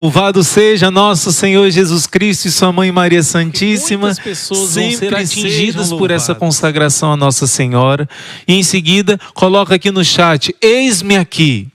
Louvado seja nosso Senhor Jesus Cristo e sua Mãe Maria Santíssima. Muitas pessoas vão ser atingidas por essa consagração a Nossa Senhora. E em seguida, coloca aqui no chat: eis-me aqui.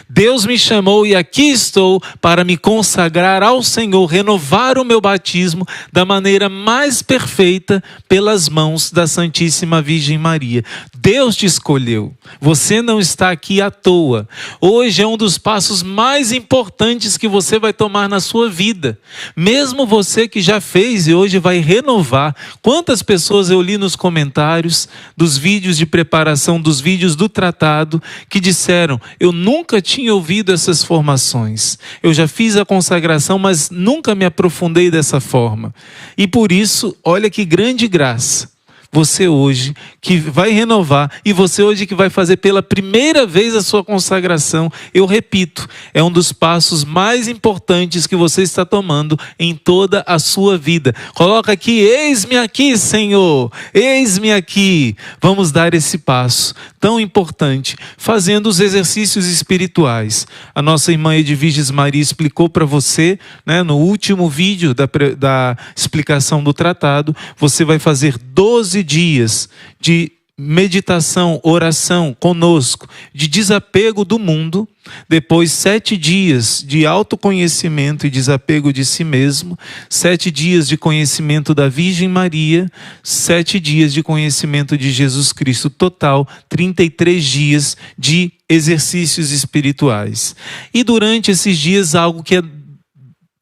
Deus me chamou e aqui estou para me consagrar ao Senhor, renovar o meu batismo da maneira mais perfeita pelas mãos da Santíssima Virgem Maria. Deus te escolheu, você não está aqui à toa. Hoje é um dos passos mais importantes que você vai tomar na sua vida. Mesmo você que já fez e hoje vai renovar. Quantas pessoas eu li nos comentários dos vídeos de preparação, dos vídeos do tratado, que disseram: eu nunca tinha ouvido essas formações. Eu já fiz a consagração, mas nunca me aprofundei dessa forma. E por isso, olha que grande graça. Você hoje que vai renovar e você hoje que vai fazer pela primeira vez a sua consagração, eu repito, é um dos passos mais importantes que você está tomando em toda a sua vida. Coloca aqui: eis-me aqui, Senhor, eis-me aqui. Vamos dar esse passo tão importante, fazendo os exercícios espirituais. A nossa irmã Edviges Maria explicou para você, né, no último vídeo da explicação do tratado. Você vai fazer 12 dias de meditação, oração conosco, de desapego do mundo, depois 7 dias de autoconhecimento e desapego de si mesmo, 7 dias de conhecimento da Virgem Maria, 7 dias de conhecimento de Jesus Cristo, total 33 dias de exercícios espirituais. E durante esses dias, algo que é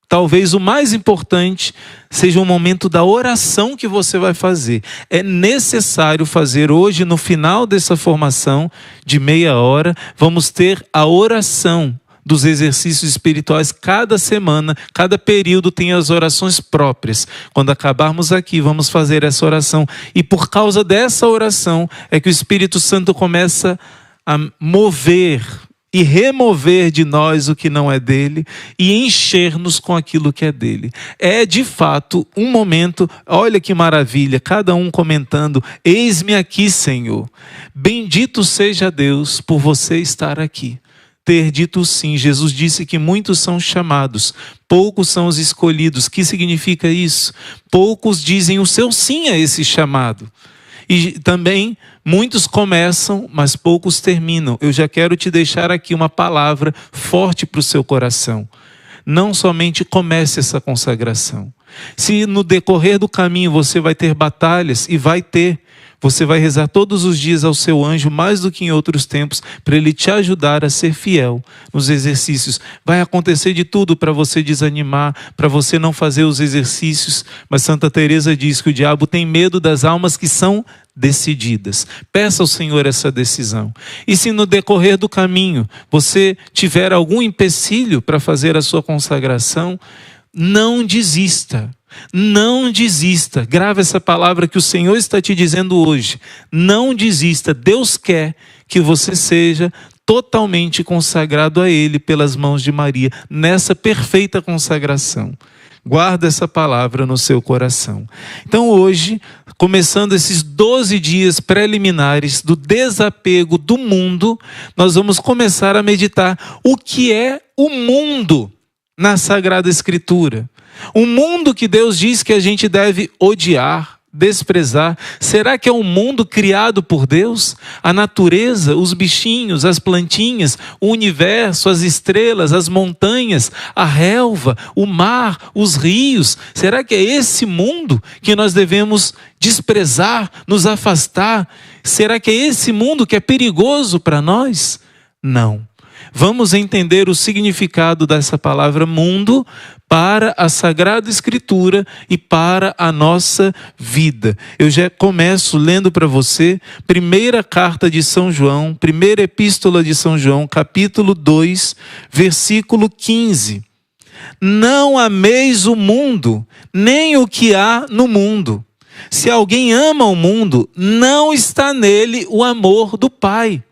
talvez o mais importante seja o momento da oração que você vai fazer. É necessário fazer hoje, no final dessa formação de meia hora, vamos ter a oração dos exercícios espirituais. Cada semana, cada período tem as orações próprias. Quando acabarmos aqui, vamos fazer essa oração. E por causa dessa oração é que o Espírito Santo começa a mover e remover de nós o que não é dele e encher-nos com aquilo que é dele. É de fato um momento, olha que maravilha, cada um comentando: eis-me aqui, Senhor. Bendito seja Deus por você estar aqui. Ter dito sim. Jesus disse que muitos são chamados, poucos são os escolhidos. O que significa isso? Poucos dizem o seu sim a esse chamado. E também muitos começam, mas poucos terminam. Eu já quero te deixar aqui uma palavra forte para o seu coração. Não somente comece essa consagração. Se no decorrer do caminho você vai ter batalhas, e vai ter, você vai rezar todos os dias ao seu anjo, mais do que em outros tempos, para ele te ajudar a ser fiel nos exercícios. Vai acontecer de tudo para você desanimar, para você não fazer os exercícios. Mas Santa Teresa diz que o diabo tem medo das almas que são decididas. Peça ao Senhor essa decisão. E se no decorrer do caminho você tiver algum empecilho para fazer a sua consagração, não desista. Não desista. Grava essa palavra que o Senhor está te dizendo hoje. Não desista. Deus quer que você seja totalmente consagrado a Ele pelas mãos de Maria, nessa perfeita consagração. Guarda essa palavra no seu coração. Então hoje, começando esses 12 dias preliminares do desapego do mundo, nós vamos começar a meditar o que é o mundo na Sagrada Escritura. Um mundo que Deus diz que a gente deve odiar, desprezar. Será que é um mundo criado por Deus? A natureza, os bichinhos, as plantinhas, o universo, as estrelas, as montanhas, a relva, o mar, os rios. Será que é esse mundo que nós devemos desprezar, nos afastar? Será que é esse mundo que é perigoso para nós? Não. Vamos entender o significado dessa palavra mundo para a Sagrada Escritura e para a nossa vida. Eu já começo lendo para você primeira carta de São João, primeira epístola de São João, capítulo 2, versículo 15. Não ameis o mundo, nem o que há no mundo. Se alguém ama o mundo, não está nele o amor do Pai.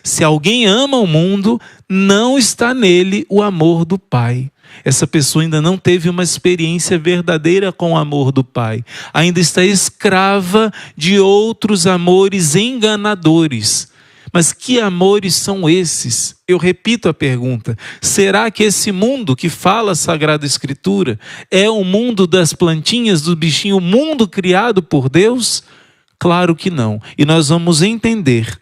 Se alguém ama o mundo, não está nele o amor do Pai. Essa pessoa ainda não teve uma experiência verdadeira com o amor do Pai. Ainda está escrava de outros amores enganadores. Mas que amores são esses? Eu repito a pergunta: será que esse mundo que fala a Sagrada Escritura é o mundo das plantinhas, do bichinho, o mundo criado por Deus? Claro que não. E nós vamos entender.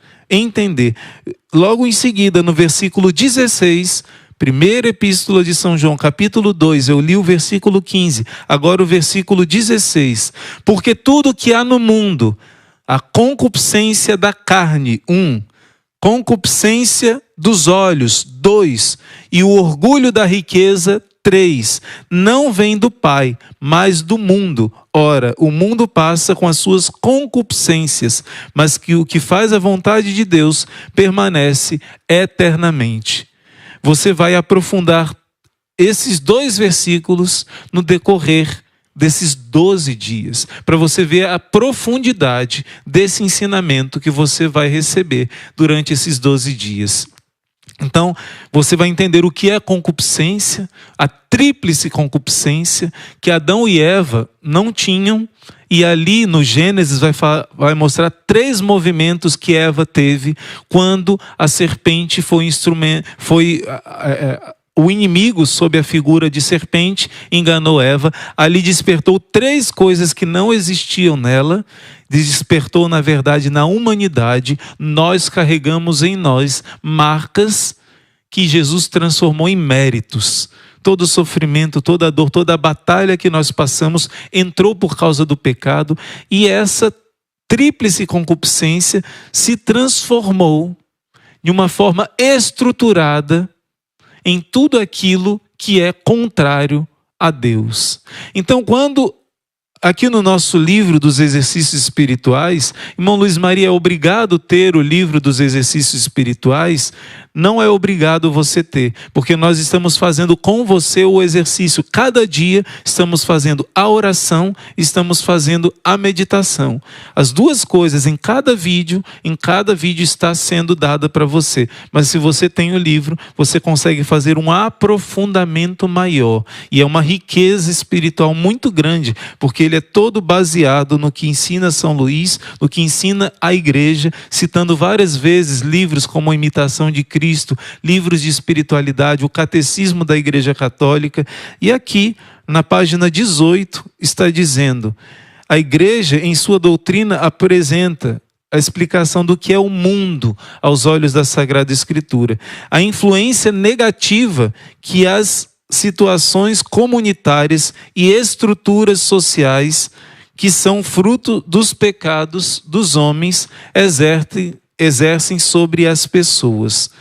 Logo em seguida, no versículo 16, primeira epístola de São João, capítulo 2, eu li o versículo 15, agora o versículo 16. Porque tudo que há no mundo, a concupiscência da carne, 1, concupiscência dos olhos, 2, e o orgulho da riqueza, 3, não vem do Pai, mas do mundo. Ora, o mundo passa com as suas concupiscências, mas que o que faz a vontade de Deus permanece eternamente. Você vai aprofundar esses 2 versículos no decorrer desses 12 dias, para você ver a profundidade desse ensinamento que você vai receber durante esses 12 dias. Então, você vai entender o que é concupiscência, a tríplice concupiscência que Adão e Eva não tinham, e ali no Gênesis vai mostrar 3 movimentos que Eva teve quando a serpente o inimigo, sob a figura de serpente, enganou Eva. Ali despertou 3 coisas que não existiam nela. Despertou, na verdade, na humanidade. Nós carregamos em nós marcas que Jesus transformou em méritos. Todo o sofrimento, toda a dor, toda a batalha que nós passamos entrou por causa do pecado. E essa tríplice concupiscência se transformou de uma forma estruturada em tudo aquilo que é contrário a Deus. Então, quando aqui no nosso livro dos exercícios espirituais, irmão Luiz Maria é obrigado a ter o livro dos exercícios espirituais? Não é obrigado você ter, porque nós estamos fazendo com você o exercício. Cada dia estamos fazendo a oração, estamos fazendo a meditação. As 2 coisas em cada vídeo está sendo dada para você. Mas se você tem o livro, você consegue fazer um aprofundamento maior. E é uma riqueza espiritual muito grande, porque ele é todo baseado no que ensina São Luís, no que ensina a igreja, citando várias vezes livros como a Imitação de Cristo, livros de espiritualidade, o Catecismo da Igreja Católica. E aqui, na página 18, está dizendo: a igreja, em sua doutrina, apresenta a explicação do que é o mundo aos olhos da Sagrada Escritura. A influência negativa que as situações comunitárias e estruturas sociais que são fruto dos pecados dos homens exercem sobre as pessoas.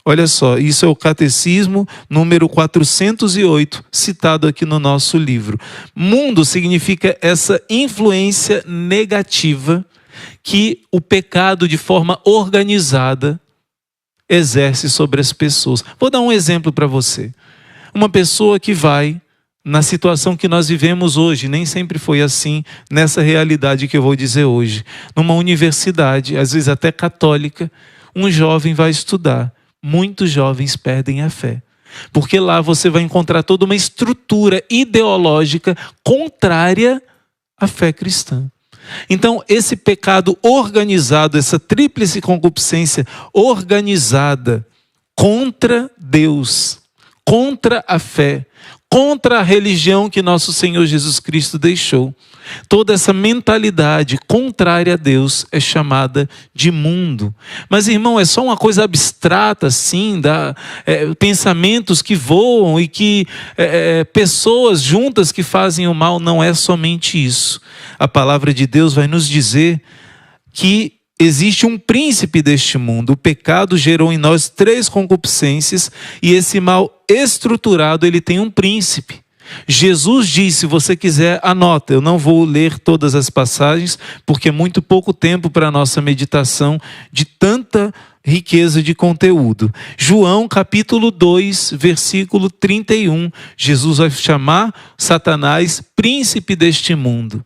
Olha só, isso é o Catecismo número 408, citado aqui no nosso livro. Mundo significa essa influência negativa que o pecado, de forma organizada, exerce sobre as pessoas. Vou dar um exemplo para você. Uma pessoa que vai, na situação que nós vivemos hoje, nem sempre foi assim, nessa realidade que eu vou dizer hoje. Numa universidade, às vezes até católica, um jovem vai estudar. Muitos jovens perdem a fé. Porque lá você vai encontrar toda uma estrutura ideológica contrária à fé cristã. Então, esse pecado organizado, essa tríplice concupiscência organizada contra Deus, contra a fé, contra a religião que nosso Senhor Jesus Cristo deixou. Toda essa mentalidade contrária a Deus é chamada de mundo. Mas, irmão, é só uma coisa abstrata, assim, pensamentos que voam e que pessoas juntas que fazem o mal. Não é somente isso. A palavra de Deus vai nos dizer que existe um príncipe deste mundo. O pecado gerou em nós 3 concupiscências e esse mal estruturado, ele tem um príncipe. Jesus disse, se você quiser, anota. Eu não vou ler todas as passagens, porque é muito pouco tempo para a nossa meditação de tanta riqueza de conteúdo. João capítulo 2, versículo 31. Jesus vai chamar Satanás príncipe deste mundo.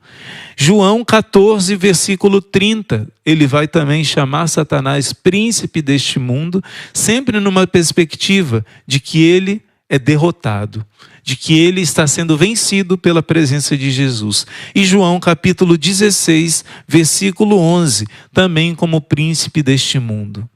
João 14, versículo 30. Ele vai também chamar Satanás príncipe deste mundo, sempre numa perspectiva de que ele é derrotado, de que ele está sendo vencido pela presença de Jesus. E João capítulo 16, versículo 11, também como príncipe deste mundo.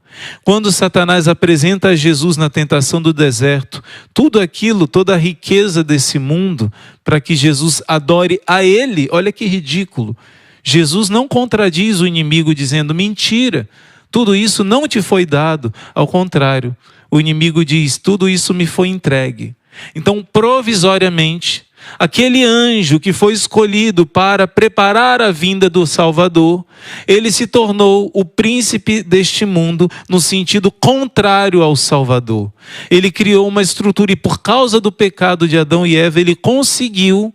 Quando Satanás apresenta a Jesus na tentação do deserto, tudo aquilo, toda a riqueza desse mundo, para que Jesus adore a ele, olha que ridículo. Jesus não contradiz o inimigo dizendo, mentira, tudo isso não te foi dado. Ao contrário, o inimigo diz, tudo isso me foi entregue. Então, provisoriamente, aquele anjo que foi escolhido para preparar a vinda do Salvador, ele se tornou o príncipe deste mundo no sentido contrário ao Salvador. Ele criou uma estrutura e por causa do pecado de Adão e Eva, ele conseguiu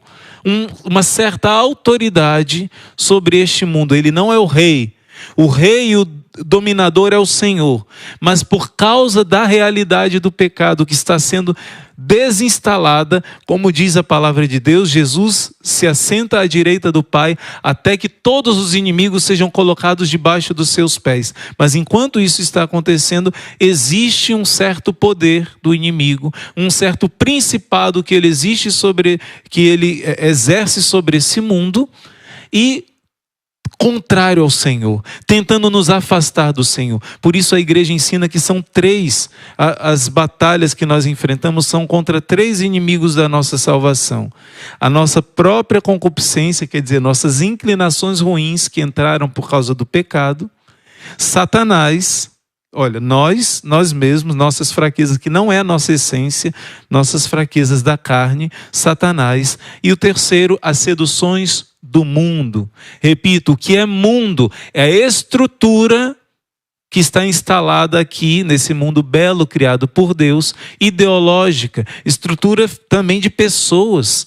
uma certa autoridade sobre este mundo. Ele não é o rei e o dominador é o Senhor, mas por causa da realidade do pecado que está sendo desinstalada, como diz a palavra de Deus, Jesus se assenta à direita do Pai até que todos os inimigos sejam colocados debaixo dos seus pés. Mas enquanto isso está acontecendo, existe um certo poder do inimigo, um certo principado que ele exerce sobre esse mundo e contrário ao Senhor, tentando nos afastar do Senhor. Por isso a igreja ensina que são três, as batalhas que nós enfrentamos são contra três inimigos da nossa salvação. A nossa própria concupiscência, quer dizer, nossas inclinações ruins que entraram por causa do pecado. Satanás, olha, nós mesmos, nossas fraquezas, que não é a nossa essência, nossas fraquezas da carne, Satanás. E o terceiro, as seduções do mundo. Repito, o que é mundo? É a estrutura que está instalada aqui nesse mundo belo criado por Deus, ideológica, estrutura também de pessoas,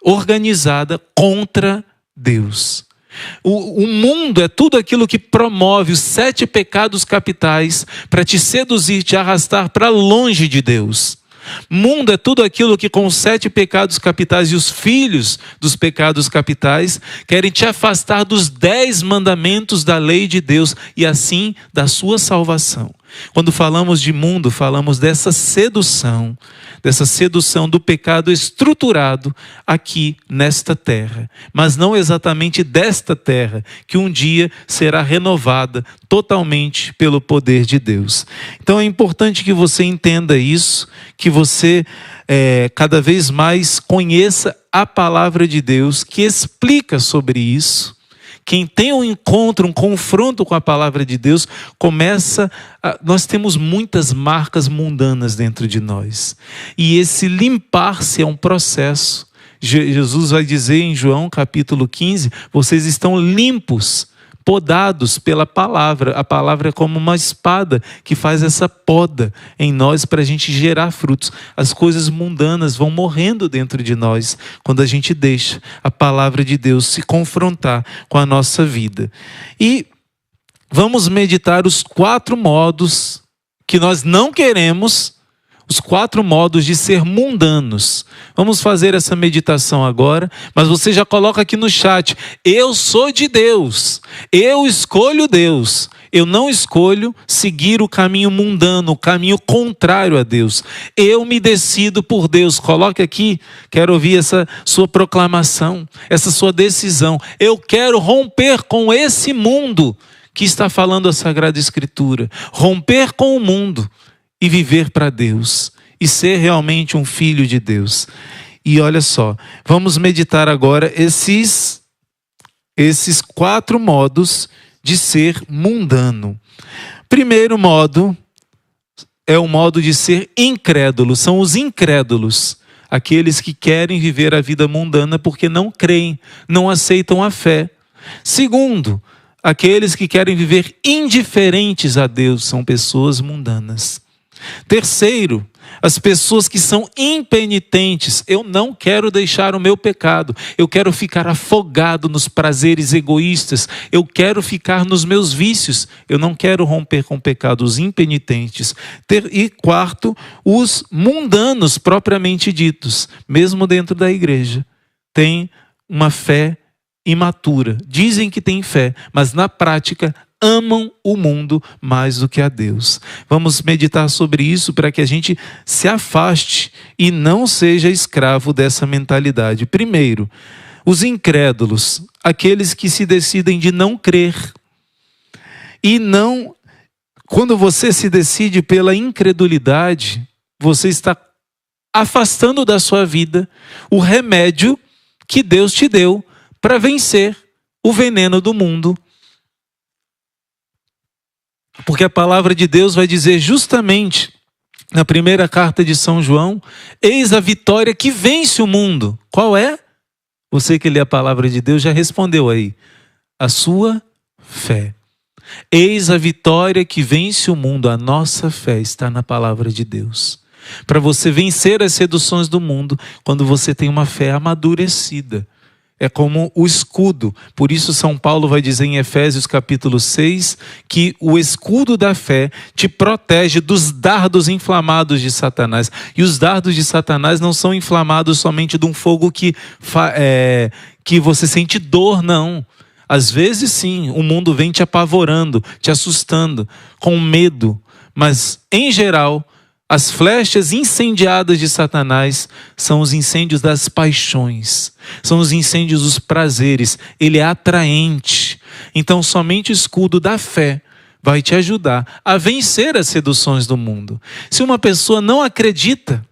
organizada contra Deus. O mundo é tudo aquilo que promove os 7 pecados capitais para te seduzir, te arrastar para longe de Deus. Mundo é tudo aquilo que com os 7 pecados capitais e os filhos dos pecados capitais querem te afastar dos 10 mandamentos da lei de Deus e assim da sua salvação. Quando falamos de mundo, falamos dessa sedução do pecado estruturado aqui nesta terra, mas não exatamente desta terra, que um dia será renovada totalmente pelo poder de Deus. Então é importante que você entenda isso, que você cada vez mais conheça a palavra de Deus, que explica sobre isso. Quem tem um encontro, um confronto com a palavra de Deus, nós temos muitas marcas mundanas dentro de nós. E esse limpar-se é um processo. Jesus vai dizer em João capítulo 15, vocês estão limpos, podados pela palavra. A palavra é como uma espada que faz essa poda em nós para a gente gerar frutos. As coisas mundanas vão morrendo dentro de nós quando a gente deixa a palavra de Deus se confrontar com a nossa vida. E vamos meditar os 4 modos que nós não queremos, os 4 modos de ser mundanos. Vamos fazer essa meditação agora, mas você já coloca aqui no chat, eu sou de Deus, eu escolho Deus, eu não escolho seguir o caminho mundano, o caminho contrário a Deus, eu me decido por Deus. Coloque aqui, quero ouvir essa sua proclamação, essa sua decisão, eu quero romper com esse mundo que está falando a Sagrada Escritura, romper com o mundo e viver para Deus, e ser realmente um filho de Deus. E olha só, vamos meditar agora esses 4 modos de ser mundano. Primeiro modo é o modo de ser incrédulo, são os incrédulos, aqueles que querem viver a vida mundana porque não creem, não aceitam a fé. Segundo, aqueles que querem viver indiferentes a Deus, são pessoas mundanas. Terceiro, as pessoas que são impenitentes. Eu não quero deixar o meu pecado, eu quero ficar afogado nos prazeres egoístas, eu quero ficar nos meus vícios, eu não quero romper com pecados impenitentes. E quarto, os mundanos propriamente ditos, mesmo dentro da igreja, têm uma fé imatura, dizem que têm fé, mas na prática amam o mundo mais do que a Deus. Vamos meditar sobre isso para que a gente se afaste e não seja escravo dessa mentalidade. Primeiro, os incrédulos, aqueles que se decidem de não crer e não quando você se decide pela incredulidade, você está afastando da sua vida o remédio que Deus te deu para vencer o veneno do mundo. Porque a palavra de Deus vai dizer justamente na primeira carta de São João: eis a vitória que vence o mundo. Qual é? Você que lê a palavra de Deus já respondeu aí. A sua fé. Eis a vitória que vence o mundo. A nossa fé está na palavra de Deus. Para você vencer as seduções do mundo, quando você tem uma fé amadurecida. É como o escudo. Por isso São Paulo vai dizer em Efésios capítulo 6 que o escudo da fé te protege dos dardos inflamados de Satanás. E os dardos de Satanás não são inflamados somente de um fogo que você sente dor, não. Às vezes sim, o mundo vem te apavorando, te assustando, com medo. Mas em geral, as flechas incendiadas de Satanás são os incêndios das paixões, são os incêndios dos prazeres. Ele é atraente. Então somente o escudo da fé vai te ajudar a vencer as seduções do mundo. Se uma pessoa não acredita,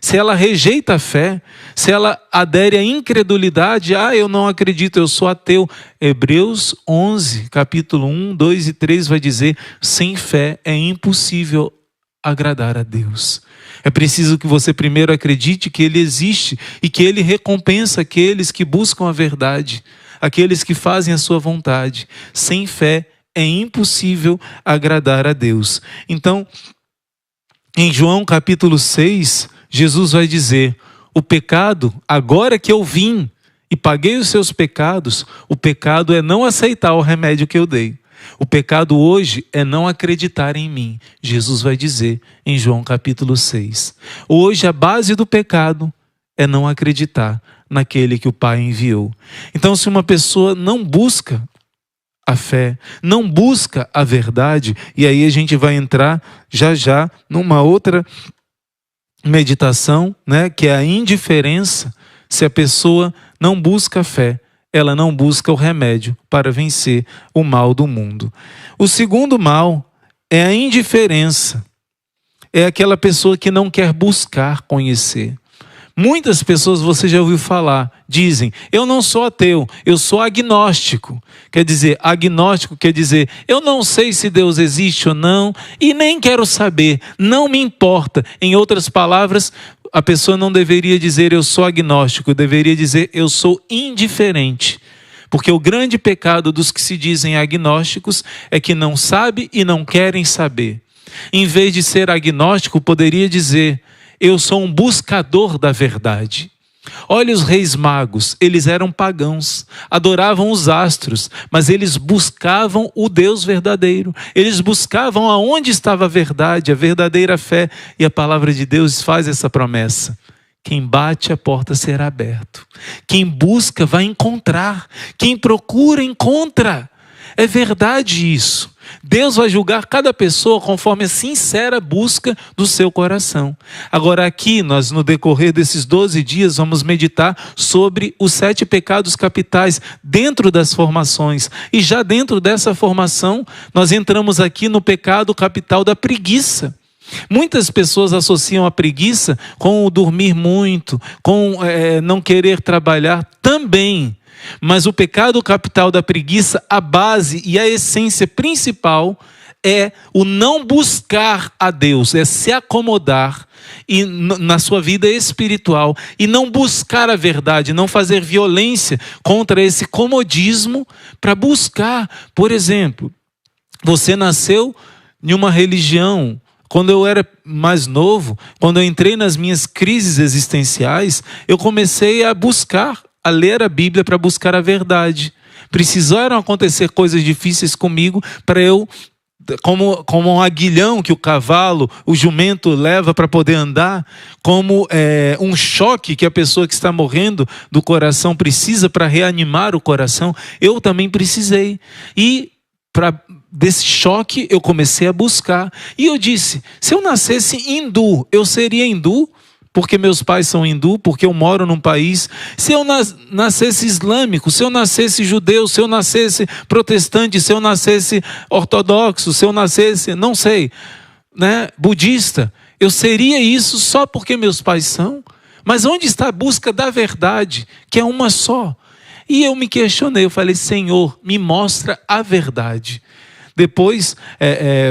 se ela rejeita a fé, se ela adere à incredulidade, eu não acredito, eu sou ateu. Hebreus 11, capítulo 1, 2 e 3 vai dizer: sem fé é impossível agradar a Deus. É preciso que você primeiro acredite que Ele existe e que Ele recompensa aqueles que buscam a verdade, aqueles que fazem a sua vontade. Sem fé é impossível agradar a Deus. Então, em João capítulo 6, Jesus vai dizer: o pecado, agora que eu vim e paguei os seus pecados, o pecado é não aceitar o remédio que eu dei. O pecado hoje é não acreditar em mim. Jesus vai dizer em João capítulo 6. Hoje a base do pecado é não acreditar naquele que o Pai enviou. Então, se uma pessoa não busca a fé, não busca a verdade, e aí a gente vai entrar já numa outra meditação, que é a indiferença. Se a pessoa não busca a fé, ela não busca o remédio para vencer o mal do mundo. O segundo mal é a indiferença. É aquela pessoa que não quer buscar conhecer. Muitas pessoas, você já ouviu falar, dizem: eu não sou ateu, eu sou agnóstico. Quer dizer, agnóstico quer dizer, eu não sei se Deus existe ou não, e nem quero saber, não me importa. Em outras palavras, a pessoa não deveria dizer eu sou agnóstico, deveria dizer eu sou indiferente. Porque o grande pecado dos que se dizem agnósticos é que não sabem e não querem saber. Em vez de ser agnóstico, poderia dizer: eu sou um buscador da verdade. Olha os reis magos, eles eram pagãos, adoravam os astros, mas eles buscavam o Deus verdadeiro. Eles buscavam aonde estava a verdade, a verdadeira fé. E a palavra de Deus faz essa promessa: quem bate, a porta será aberta. Quem busca, vai encontrar. Quem procura, encontra. É verdade isso. Deus vai julgar cada pessoa conforme a sincera busca do seu coração. Agora aqui, nós no decorrer desses 12 dias vamos meditar sobre os 7 pecados capitais dentro das formações. E já dentro dessa formação, nós entramos aqui no pecado capital da preguiça. Muitas pessoas associam a preguiça com o dormir muito, com não querer trabalhar também. Mas o pecado capital da preguiça, a base e a essência principal é o não buscar a Deus, é se acomodar na sua vida espiritual e não buscar a verdade, não fazer violência contra esse comodismo para buscar. Por exemplo, você nasceu em uma religião. Quando eu era mais novo, quando eu entrei nas minhas crises existenciais, eu comecei a buscar, a ler a Bíblia para buscar a verdade. Precisaram acontecer coisas difíceis comigo para eu, como um aguilhão que o cavalo, o jumento leva para poder andar, como um choque que a pessoa que está morrendo do coração precisa para reanimar o coração, eu também precisei. E desse choque eu comecei a buscar. E eu disse: se eu nascesse hindu, eu seria hindu? porque meus pais são hindu, porque eu moro num país. Se eu nascesse islâmico, se eu nascesse judeu, se eu nascesse protestante, se eu nascesse ortodoxo, se eu nascesse, não sei, né, budista, eu seria isso só porque meus pais são? Mas onde está a busca da verdade, que é uma só? E eu me questionei, eu falei, Senhor, me mostra a verdade. Depois,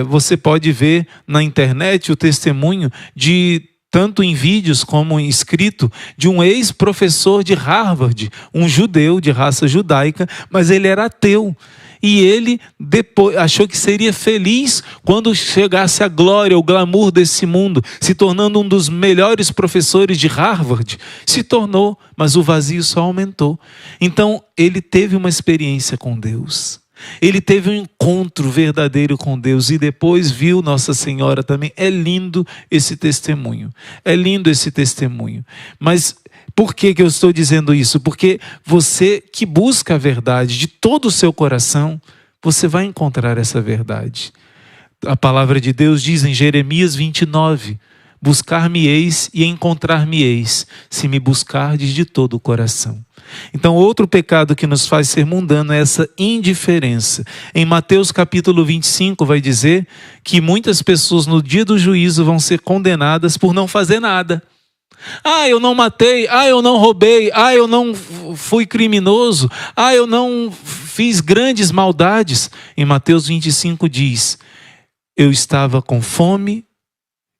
você pode ver na internet o testemunho de, tanto em vídeos como em escrito, de um ex-professor de Harvard, um judeu de raça judaica, mas ele era ateu. E ele depois achou que seria feliz quando chegasse a glória, o glamour desse mundo, se tornando um dos melhores professores de Harvard. Se tornou, mas o vazio só aumentou. Então, ele teve uma experiência com Deus. Ele teve um encontro verdadeiro com Deus e depois viu Nossa Senhora também. É lindo esse testemunho. É lindo esse testemunho. Mas por que eu estou dizendo isso? Porque você que busca a verdade de todo o seu coração, você vai encontrar essa verdade. A palavra de Deus diz em Jeremias 29, buscar-me-eis e encontrar-me-eis, se me buscardes de todo o coração. Então, outro pecado que nos faz ser mundano é essa indiferença. Em Mateus capítulo 25 vai dizer que muitas pessoas no dia do juízo vão ser condenadas por não fazer nada. Ah, eu não matei, eu não roubei, eu não fui criminoso, eu não fiz grandes maldades. Em Mateus 25 diz, eu estava com fome,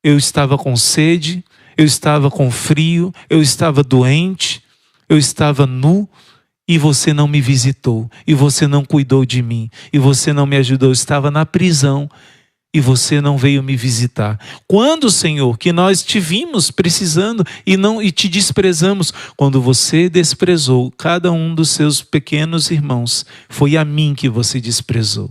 eu estava com sede, eu estava com frio, eu estava doente, eu estava nu e você não me visitou, e você não cuidou de mim, e você não me ajudou, eu estava na prisão e você não veio me visitar. Quando, Senhor, que nós te vimos precisando e te desprezamos? Quando você desprezou cada um dos seus pequenos irmãos, foi a mim que você desprezou.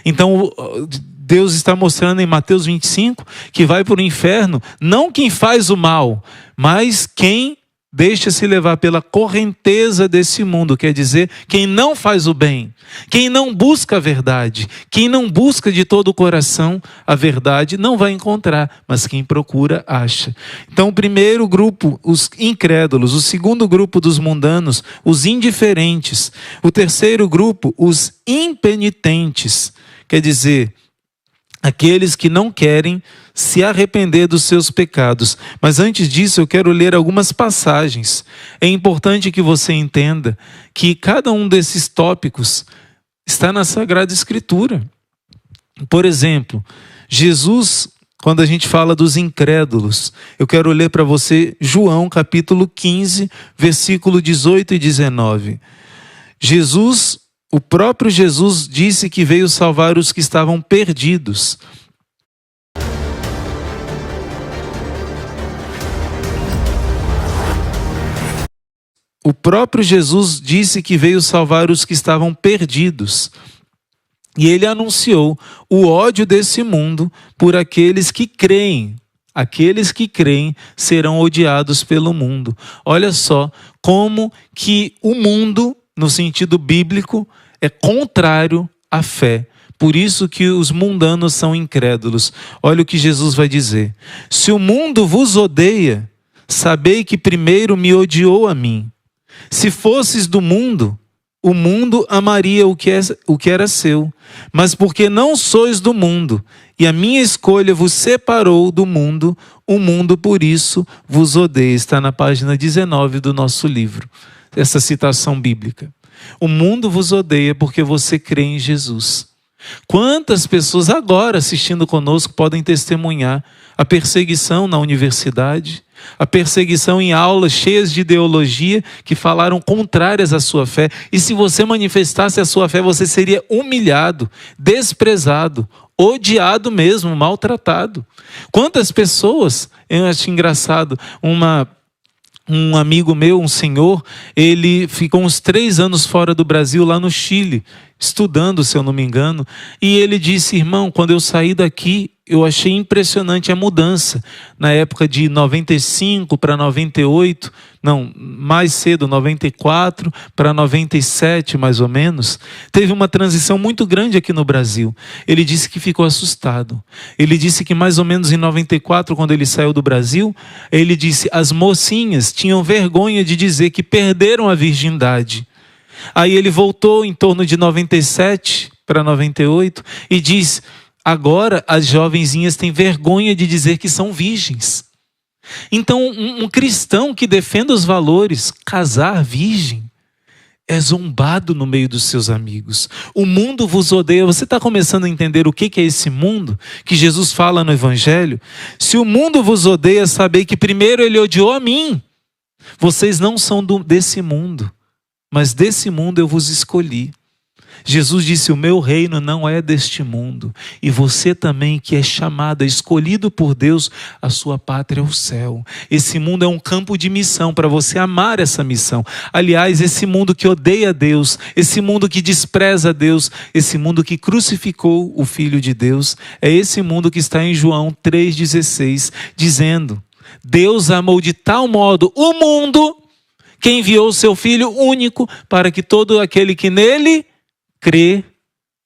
Então, Deus está mostrando em Mateus 25 que vai para o inferno não quem faz o mal, mas quem deixa-se levar pela correnteza desse mundo, quer dizer, quem não faz o bem, quem não busca a verdade, quem não busca de todo o coração a verdade, não vai encontrar, mas quem procura, acha. Então, o primeiro grupo, os incrédulos; o segundo grupo, dos mundanos, os indiferentes; o terceiro grupo, os impenitentes, quer dizer, aqueles que não querem se arrepender dos seus pecados. Mas antes disso eu quero ler algumas passagens. É importante que você entenda que cada um desses tópicos está na Sagrada Escritura. Por exemplo, Jesus, quando a gente fala dos incrédulos, eu quero ler para você João capítulo 15, versículo 18 e 19. O próprio Jesus disse que veio salvar os que estavam perdidos. O próprio Jesus disse que veio salvar os que estavam perdidos. E ele anunciou o ódio desse mundo por aqueles que creem. Aqueles que creem serão odiados pelo mundo. Olha só como que o mundo, no sentido bíblico, é contrário à fé. Por isso que os mundanos são incrédulos. Olha o que Jesus vai dizer. Se o mundo vos odeia, sabei que primeiro me odiou a mim. Se fosses do mundo, o mundo amaria o que era seu. Mas porque não sois do mundo, e a minha escolha vos separou do mundo, o mundo por isso vos odeia. Está na página 19 do nosso livro, essa citação bíblica. O mundo vos odeia porque você crê em Jesus. Quantas pessoas agora assistindo conosco podem testemunhar a perseguição na universidade, a perseguição em aulas cheias de ideologia que falaram contrárias à sua fé. E se você manifestasse a sua fé, você seria humilhado, desprezado, odiado mesmo, maltratado. Quantas pessoas, eu acho engraçado, um amigo meu, um senhor, ele ficou uns 3 anos fora do Brasil, lá no Chile, estudando, se eu não me engano, e ele disse: irmão, quando eu saí daqui, eu achei impressionante a mudança. Na época de 95 para 98, não, mais cedo, 94 para 97 mais ou menos, teve uma transição muito grande aqui no Brasil. Ele disse que ficou assustado. Ele disse que mais ou menos em 94, quando ele saiu do Brasil, ele disse: as mocinhas tinham vergonha de dizer que perderam a virgindade. Aí ele voltou em torno de 97 para 98 e diz: agora as jovenzinhas têm vergonha de dizer que são virgens. Então um cristão que defenda os valores, casar virgem, é zombado no meio dos seus amigos. O mundo vos odeia. Você está começando a entender o que é esse mundo que Jesus fala no Evangelho? Se o mundo vos odeia, sabei que primeiro ele odiou a mim. Vocês não são desse mundo, mas desse mundo eu vos escolhi. Jesus disse: o meu reino não é deste mundo. E você também, que é chamado, escolhido por Deus, a sua pátria é o céu. Esse mundo é um campo de missão para você amar essa missão. Aliás, esse mundo que odeia Deus, esse mundo que despreza Deus, esse mundo que crucificou o Filho de Deus, é esse mundo que está em João 3,16, dizendo: Deus amou de tal modo o mundo que enviou o seu Filho único para que todo aquele que nele crê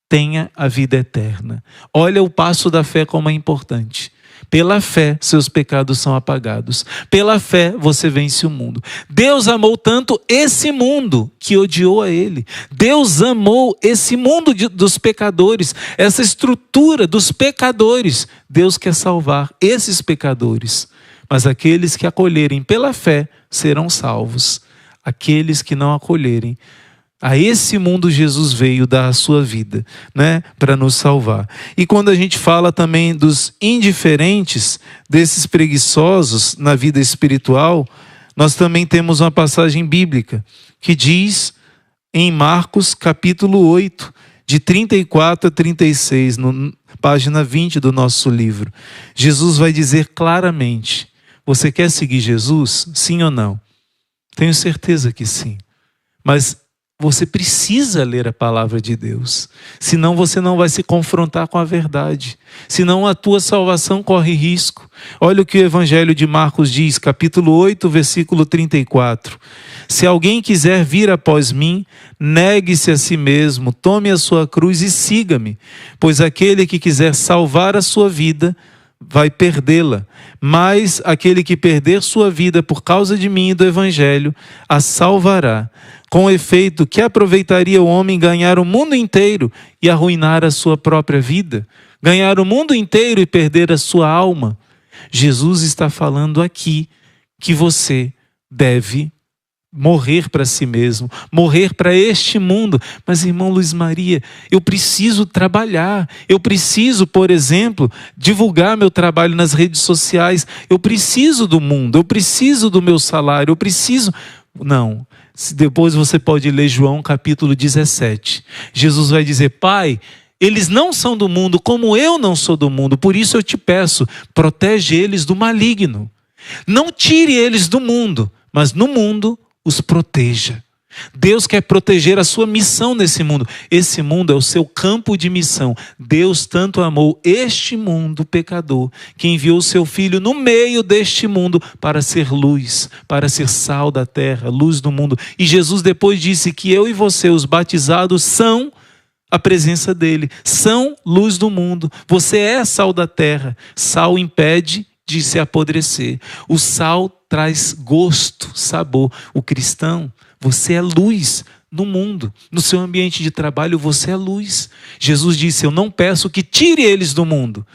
tenha a vida eterna. Olha o passo da fé como é importante. Pela fé, seus pecados são apagados. Pela fé, você vence o mundo. Deus amou tanto esse mundo que odiou a ele. Deus amou esse mundo dos pecadores, essa estrutura dos pecadores. Deus quer salvar esses pecadores. Mas aqueles que acolherem pela fé serão salvos. Aqueles que não acolherem, a esse mundo Jesus veio dar a sua vida, né, para nos salvar. E quando a gente fala também dos indiferentes, desses preguiçosos na vida espiritual, nós também temos uma passagem bíblica que diz em Marcos capítulo 8, de 34 a 36, página 20 do nosso livro. Jesus vai dizer claramente: você quer seguir Jesus? Sim ou não? Tenho certeza que sim. Mas você precisa ler a palavra de Deus. Senão você não vai se confrontar com a verdade. Senão a tua salvação corre risco. Olha o que o Evangelho de Marcos diz, capítulo 8, versículo 34. Se alguém quiser vir após mim, negue-se a si mesmo, tome a sua cruz e siga-me. Pois aquele que quiser salvar a sua vida, vai perdê-la, mas aquele que perder sua vida por causa de mim e do Evangelho, a salvará. Com efeito, que aproveitaria o homem ganhar o mundo inteiro e arruinar a sua própria vida? Ganhar o mundo inteiro e perder a sua alma? Jesus está falando aqui que você deve morrer para si mesmo, morrer para este mundo. Mas, irmão Luiz Maria, eu preciso trabalhar, eu preciso, por exemplo, divulgar meu trabalho nas redes sociais, eu preciso do mundo, eu preciso do meu salário, eu preciso... Não, depois você pode ler João capítulo 17. Jesus vai dizer: Pai, eles não são do mundo como eu não sou do mundo, por isso eu te peço, protege eles do maligno. Não tire eles do mundo, mas no mundo os proteja. Deus quer proteger a sua missão nesse mundo. Esse mundo é o seu campo de missão. Deus tanto amou este mundo pecador, que enviou o seu Filho no meio deste mundo para ser luz, para ser sal da terra, luz do mundo. E Jesus depois disse que eu e você, os batizados, são a presença dele, são luz do mundo. Você é sal da terra. Sal impede de se apodrecer. O sal traz gosto, sabor. O cristão, você é luz no mundo. No seu ambiente de trabalho, você é luz. Jesus disse: eu não peço que tire eles do mundo,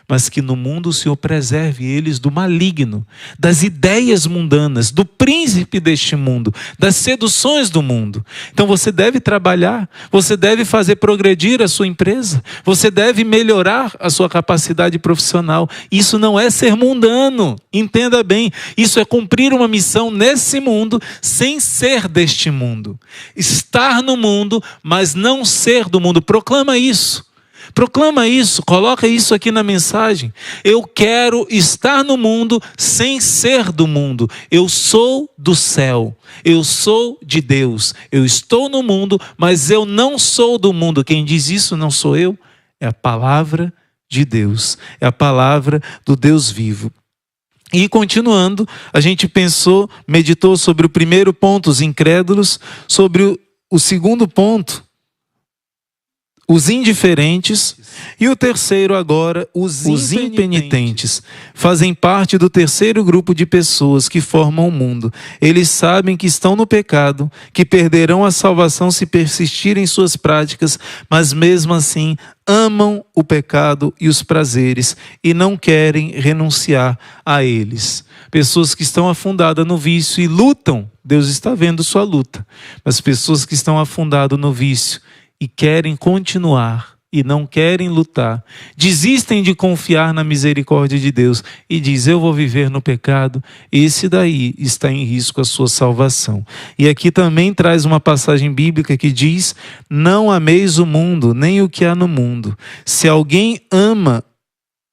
mas que no mundo o Senhor preserve eles do maligno, das ideias mundanas, do príncipe deste mundo, das seduções do mundo. Então você deve trabalhar, você deve fazer progredir a sua empresa, você deve melhorar a sua capacidade profissional. Isso não é ser mundano, entenda bem. Isso é cumprir uma missão nesse mundo sem ser deste mundo. Estar no mundo, mas não ser do mundo. Proclama isso. Proclama isso, coloca isso aqui na mensagem. Eu quero estar no mundo sem ser do mundo. Eu sou do céu, eu sou de Deus. Eu estou no mundo, mas eu não sou do mundo. Quem diz isso não sou eu, é a palavra de Deus, é a palavra do Deus vivo. E continuando, a gente meditou sobre o primeiro ponto, os incrédulos, sobre o segundo ponto, os indiferentes, e o terceiro agora, os impenitentes. Fazem parte do terceiro grupo de pessoas que formam o mundo. Eles sabem que estão no pecado, que perderão a salvação se persistirem em suas práticas, mas mesmo assim amam o pecado e os prazeres e não querem renunciar a eles. Pessoas que estão afundadas no vício e lutam, Deus está vendo sua luta, mas pessoas que estão afundadas no vício e querem continuar e não querem lutar, desistem de confiar na misericórdia de Deus e dizem: eu vou viver no pecado, esse daí está em risco a sua salvação. E aqui também traz uma passagem bíblica que diz: não ameis o mundo, nem o que há no mundo. Se alguém ama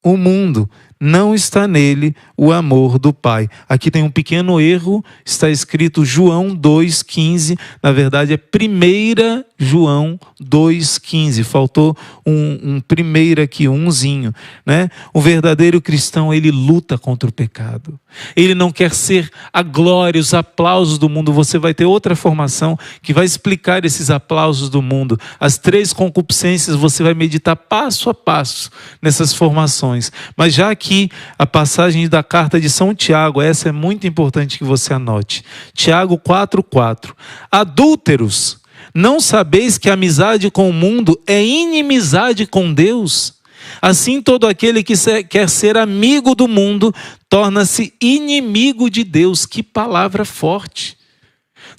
o mundo, não está nele o amor do Pai. Aqui tem um pequeno erro, está escrito João 2,15, na verdade é 1 João 2,15, faltou um primeiro aqui, umzinho, né? O verdadeiro cristão, ele luta contra o pecado. Ele não quer ser a glória, os aplausos do mundo. Você vai ter outra formação que vai explicar esses aplausos do mundo. As 3 concupiscências, você vai meditar passo a passo nessas formações. Mas já aqui, a passagem da carta de São Tiago, essa é muito importante que você anote. Tiago 4,4. Adúlteros, não sabeis que a amizade com o mundo é inimizade com Deus? Assim, todo aquele que quer ser amigo do mundo torna-se inimigo de Deus. Que palavra forte!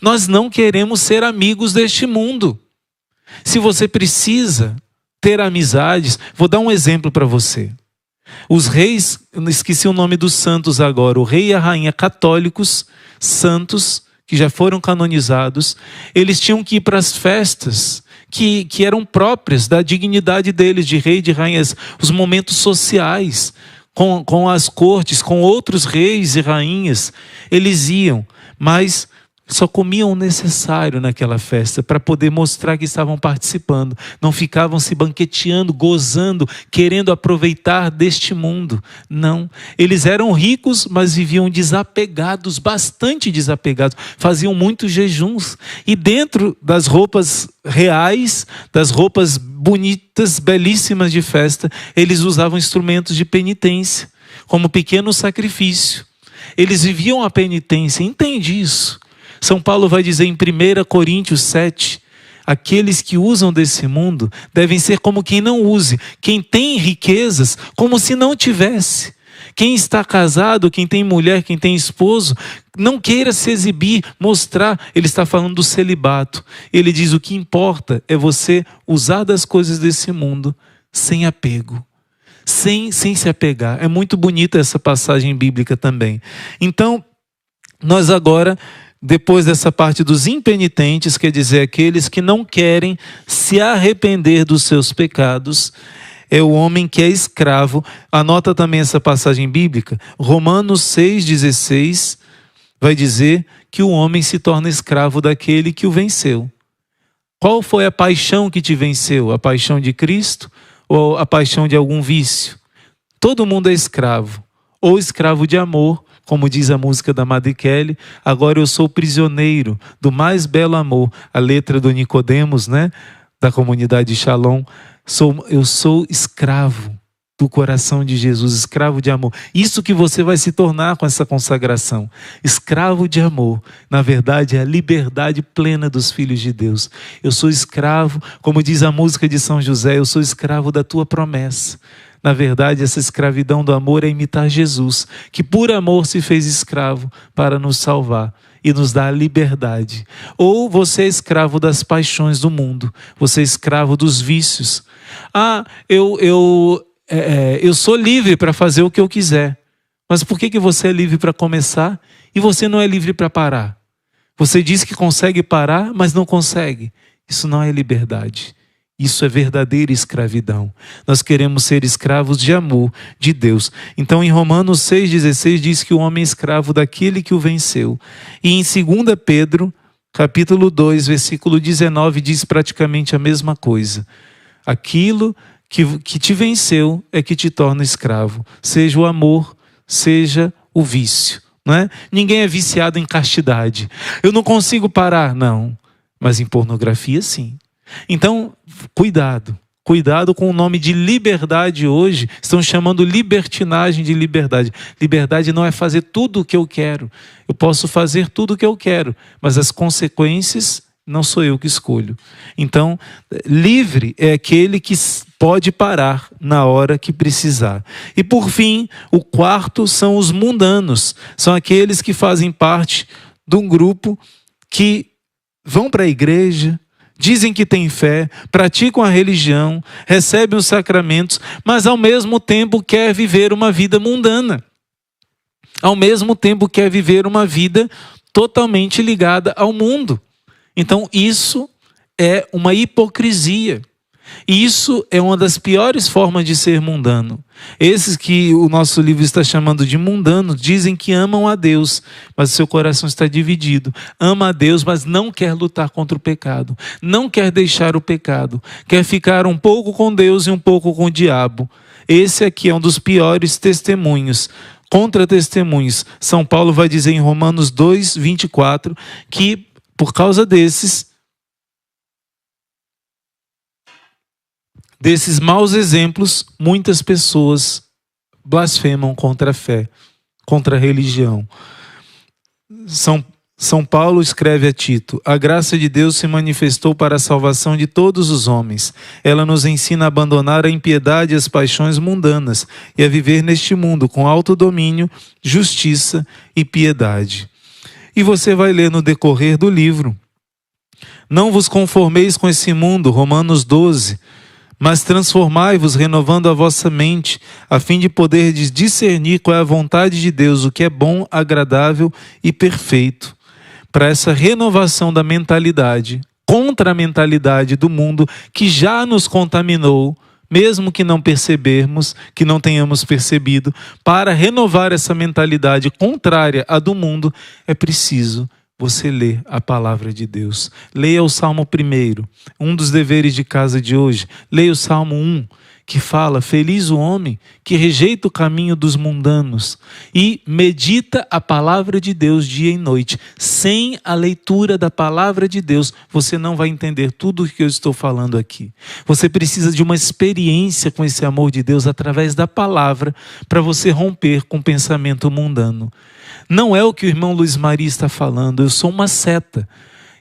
Nós não queremos ser amigos deste mundo. Se você precisa ter amizades, vou dar um exemplo para você. Os reis, esqueci o nome dos santos agora, o rei e a rainha católicos, santos, que já foram canonizados, eles tinham que ir para as festas que eram próprias da dignidade deles, de rei e de rainhas, os momentos sociais, com as cortes, com outros reis e rainhas. Eles iam, mas só comiam o necessário naquela festa para poder mostrar que estavam participando. Não ficavam se banqueteando, gozando, querendo aproveitar deste mundo. Não. Eles eram ricos, mas viviam desapegados, bastante desapegados. Faziam muitos jejuns. E dentro das roupas reais, das roupas bonitas, belíssimas de festa, eles usavam instrumentos de penitência, como pequeno sacrifício. Eles viviam a penitência. Entende isso? São Paulo vai dizer em 1 Coríntios 7, aqueles que usam desse mundo devem ser como quem não use, quem tem riquezas como se não tivesse. Quem está casado, quem tem mulher, quem tem esposo, não queira se exibir, mostrar. Ele está falando do celibato. Ele diz: o que importa é você usar das coisas desse mundo sem apego, sem se apegar. É muito bonita essa passagem bíblica também. Então, nós agora, depois dessa parte dos impenitentes, quer dizer, aqueles que não querem se arrepender dos seus pecados, é o homem que é escravo. Anota também essa passagem bíblica, Romanos 6,16, vai dizer que o homem se torna escravo daquele que o venceu. Qual foi a paixão que te venceu? A paixão de Cristo ou a paixão de algum vício? Todo mundo é escravo, ou escravo de amor, como diz a música da Madre Kelly, agora eu sou prisioneiro do mais belo amor. A letra do Nicodemos, né? Da comunidade Shalom. Eu sou escravo do coração de Jesus, escravo de amor. Isso que você vai se tornar com essa consagração. Escravo de amor. Na verdade, é a liberdade plena dos filhos de Deus. Eu sou escravo, como diz a música de São José, eu sou escravo da tua promessa. Na verdade, essa escravidão do amor é imitar Jesus, que por amor se fez escravo para nos salvar e nos dar a liberdade. Ou você é escravo das paixões do mundo, você é escravo dos vícios. Eu sou livre para fazer o que eu quiser. Mas por que você é livre para começar e você não é livre para parar? Você diz que consegue parar, mas não consegue. Isso não é liberdade. Isso é verdadeira escravidão. Nós queremos ser escravos de amor de Deus. Então, em Romanos 6,16 diz que o homem é escravo daquele que o venceu. E em 2 Pedro, capítulo 2, versículo 19, diz praticamente a mesma coisa. Aquilo que te venceu é que te torna escravo. Seja o amor, seja o vício. Não é? Ninguém é viciado em castidade. Eu não consigo parar, não. Mas em pornografia, sim. Então, cuidado. Cuidado com o nome de liberdade hoje. Estão chamando libertinagem de liberdade. Liberdade não é fazer tudo o que eu quero. Eu posso fazer tudo o que eu quero, mas as consequências não sou eu que escolho. Então, livre é aquele que pode parar na hora que precisar. E por fim, o quarto são os mundanos. São aqueles que fazem parte de um grupo que vão para a igreja, dizem que têm fé, praticam a religião, recebem os sacramentos, mas ao mesmo tempo quer viver uma vida mundana. Ao mesmo tempo quer viver uma vida totalmente ligada ao mundo. Então isso é uma hipocrisia. Isso é uma das piores formas de ser mundano. Esses que o nosso livro está chamando de mundanos dizem que amam a Deus, mas o seu coração está dividido. Ama a Deus, mas não quer lutar contra o pecado. Não quer deixar o pecado. Quer ficar um pouco com Deus e um pouco com o diabo. Esse aqui é um dos piores testemunhos. Contra-testemunhos. São Paulo vai dizer em Romanos 2, 24, que por causa desses maus exemplos, muitas pessoas blasfemam contra a fé, contra a religião. São Paulo escreve a Tito: a graça de Deus se manifestou para a salvação de todos os homens. Ela nos ensina a abandonar a impiedade e as paixões mundanas e a viver neste mundo com autodomínio, justiça e piedade. E você vai ler no decorrer do livro: não vos conformeis com esse mundo, Romanos 12, mas transformai-vos renovando a vossa mente, a fim de poderdes discernir qual é a vontade de Deus, o que é bom, agradável e perfeito. Para essa renovação da mentalidade, contra a mentalidade do mundo que já nos contaminou, mesmo que não percebermos, que não tenhamos percebido, para renovar essa mentalidade contrária à do mundo, é preciso você lê a palavra de Deus. Leia o Salmo 1, um dos deveres de casa de hoje. Leia o Salmo 1, que fala: feliz o homem que rejeita o caminho dos mundanos e medita a palavra de Deus dia e noite. Sem a leitura da palavra de Deus, você não vai entender tudo o que eu estou falando aqui. Você precisa de uma experiência com esse amor de Deus através da palavra para você romper com o pensamento mundano. Não é o que o irmão Luiz Maria está falando. Eu sou uma seta.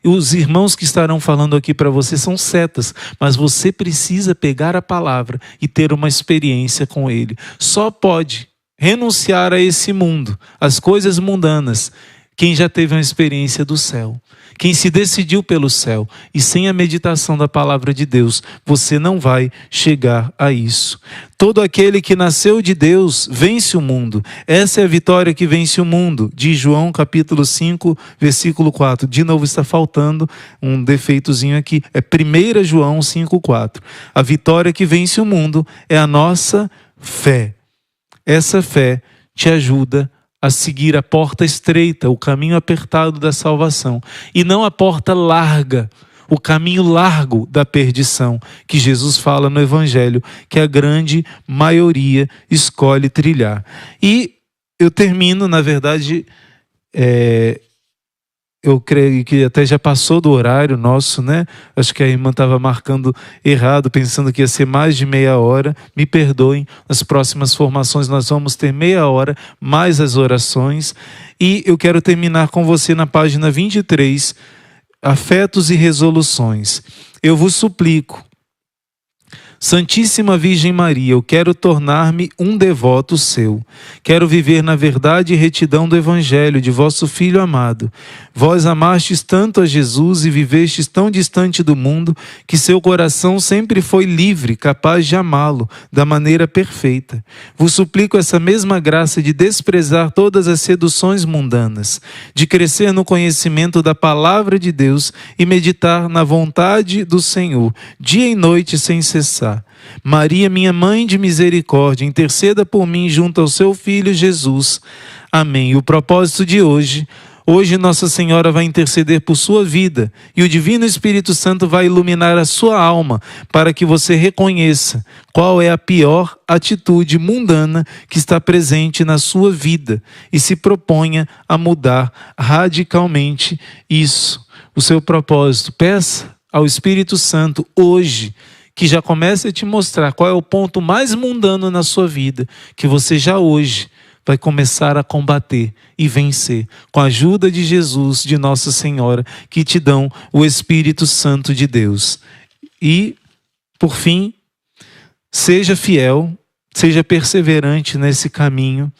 Os irmãos que estarão falando aqui para você são setas, mas você precisa pegar a palavra e ter uma experiência com ele. Só pode renunciar a esse mundo, às coisas mundanas, quem já teve uma experiência do céu. Quem se decidiu pelo céu. E sem a meditação da palavra de Deus, você não vai chegar a isso. Todo aquele que nasceu de Deus vence o mundo. Essa é a vitória que vence o mundo. De João capítulo 5, versículo 4. De novo está faltando um defeitozinho aqui. É 1 João 5, 4. A vitória que vence o mundo é a nossa fé. Essa fé te ajuda a seguir a porta estreita, o caminho apertado da salvação, e não a porta larga, o caminho largo da perdição, que Jesus fala no Evangelho, que a grande maioria escolhe trilhar. E eu termino, na verdade, eu creio que até já passou do horário nosso, né? Acho que a irmã estava marcando errado, pensando que ia ser mais de meia hora. Me perdoem, nas próximas formações nós vamos ter meia hora, mais as orações. E eu quero terminar com você na página 23, afetos e resoluções. Eu vos suplico, Santíssima Virgem Maria, eu quero tornar-me um devoto seu. Quero viver na verdade e retidão do Evangelho de vosso Filho amado. Vós amastes tanto a Jesus e vivestes tão distante do mundo que seu coração sempre foi livre, capaz de amá-lo da maneira perfeita. Vos suplico essa mesma graça de desprezar todas as seduções mundanas, de crescer no conhecimento da palavra de Deus e meditar na vontade do Senhor, dia e noite sem cessar. Maria, minha Mãe de misericórdia, interceda por mim junto ao seu Filho Jesus. Amém. E o propósito de hoje Nossa Senhora vai interceder por sua vida e o Divino Espírito Santo vai iluminar a sua alma para que você reconheça qual é a pior atitude mundana que está presente na sua vida e se proponha a mudar radicalmente isso. O seu propósito, peça ao Espírito Santo hoje que já comece a te mostrar qual é o ponto mais mundano na sua vida, que você já hoje vai começar a combater e vencer, com a ajuda de Jesus, de Nossa Senhora, que te dão o Espírito Santo de Deus. E, por fim, seja fiel, seja perseverante nesse caminho.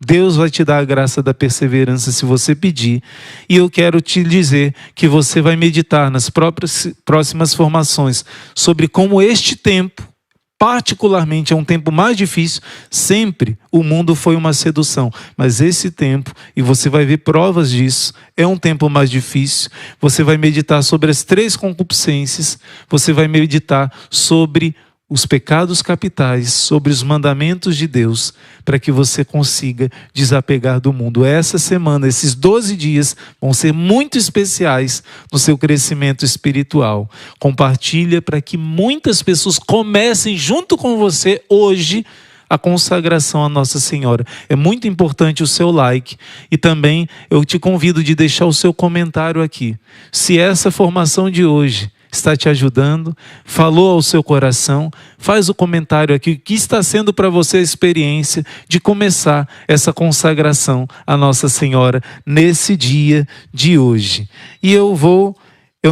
Deus vai te dar a graça da perseverança se você pedir. E eu quero te dizer que você vai meditar nas próximas formações sobre como este tempo, particularmente, é um tempo mais difícil. Sempre o mundo foi uma sedução, mas esse tempo, e você vai ver provas disso, é um tempo mais difícil. Você vai meditar sobre as 3 concupiscências, você vai meditar sobre os pecados capitais, sobre os mandamentos de Deus, para que você consiga desapegar do mundo. Essa semana, esses 12 dias vão ser muito especiais no seu crescimento espiritual. Compartilha para que muitas pessoas comecem junto com você hoje a consagração à Nossa Senhora. É muito importante o seu like e também eu te convido de deixar o seu comentário aqui. Se essa formação de hoje está te ajudando, falou ao seu coração, faz o comentário aqui, o que está sendo para você a experiência de começar essa consagração à Nossa Senhora nesse dia de hoje. E eu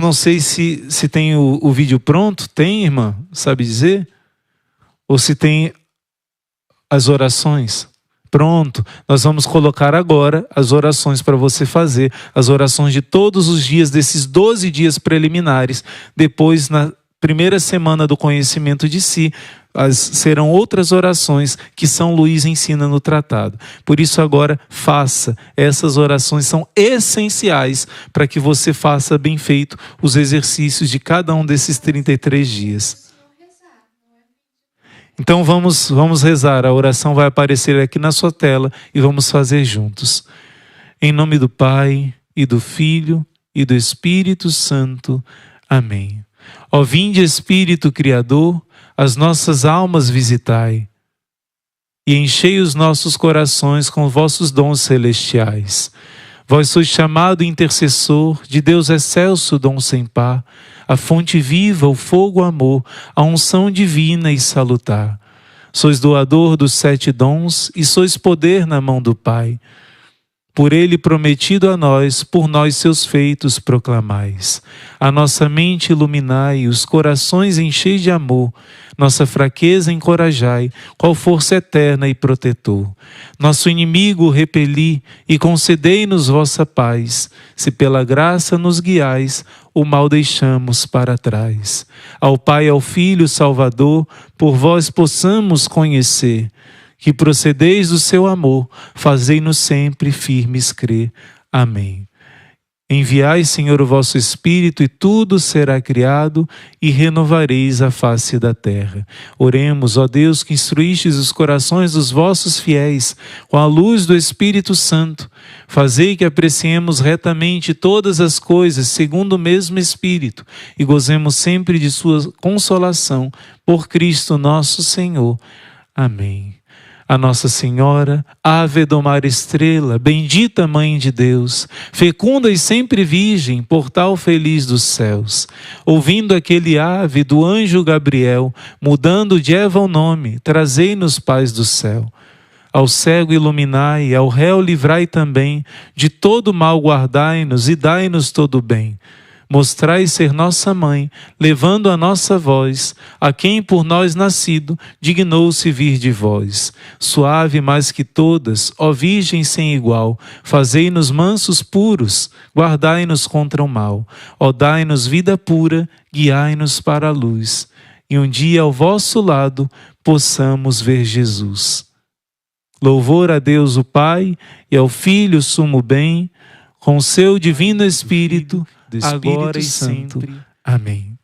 não sei se tem o vídeo pronto, tem, irmã? Sabe dizer? Ou se tem as orações? Pronto, nós vamos colocar agora as orações para você fazer, as orações de todos os dias, desses 12 dias preliminares. Depois, na primeira semana do conhecimento de si, serão outras orações que São Luís ensina no tratado. Por isso agora, faça. Essas orações são essenciais para que você faça bem feito os exercícios de cada um desses 33 dias. Então vamos rezar, a oração vai aparecer aqui na sua tela e vamos fazer juntos. Em nome do Pai, e do Filho, e do Espírito Santo. Amém. Ó vinde Espírito Criador, as nossas almas visitai, e enchei os nossos corações com vossos dons celestiais. Vós sois chamado intercessor de Deus excelso, dom sem par, a fonte viva, o fogo, o amor, a unção divina e salutar. Sois doador dos 7 dons e sois poder na mão do Pai. Por ele prometido a nós, por nós seus feitos proclamais. A nossa mente iluminai, os corações enchei de amor, nossa fraqueza encorajai, qual força eterna e protetor. Nosso inimigo repeli e concedei-nos vossa paz, se pela graça nos guiais, o mal deixamos para trás. Ao Pai e ao Filho Salvador, por vós possamos conhecer, que procedeis do seu amor, fazei-nos sempre firmes crer. Amém. Enviai, Senhor, o vosso Espírito, e tudo será criado, e renovareis a face da terra. Oremos, ó Deus, que instruístes os corações dos vossos fiéis, com a luz do Espírito Santo. Fazei que apreciemos retamente todas as coisas, segundo o mesmo Espírito, e gozemos sempre de sua consolação, por Cristo nosso Senhor. Amém. A Nossa Senhora, Ave do Mar Estrela, bendita Mãe de Deus, fecunda e sempre virgem, portal feliz dos céus. Ouvindo aquele ave do anjo Gabriel, mudando de Eva o nome, trazei-nos paz do céu. Ao cego iluminai, ao réu livrai também, de todo mal guardai-nos e dai-nos todo bem. Mostrai ser nossa mãe, levando a nossa voz, a quem por nós nascido, dignou-se vir de vós. Suave mais que todas, ó Virgem sem igual, fazei-nos mansos puros, guardai-nos contra o mal. Ó dai-nos vida pura, guiai-nos para a luz. E um dia ao vosso lado, possamos ver Jesus. Louvor a Deus o Pai, e ao Filho sumo bem, com seu divino Espírito, agora e sempre. Amém.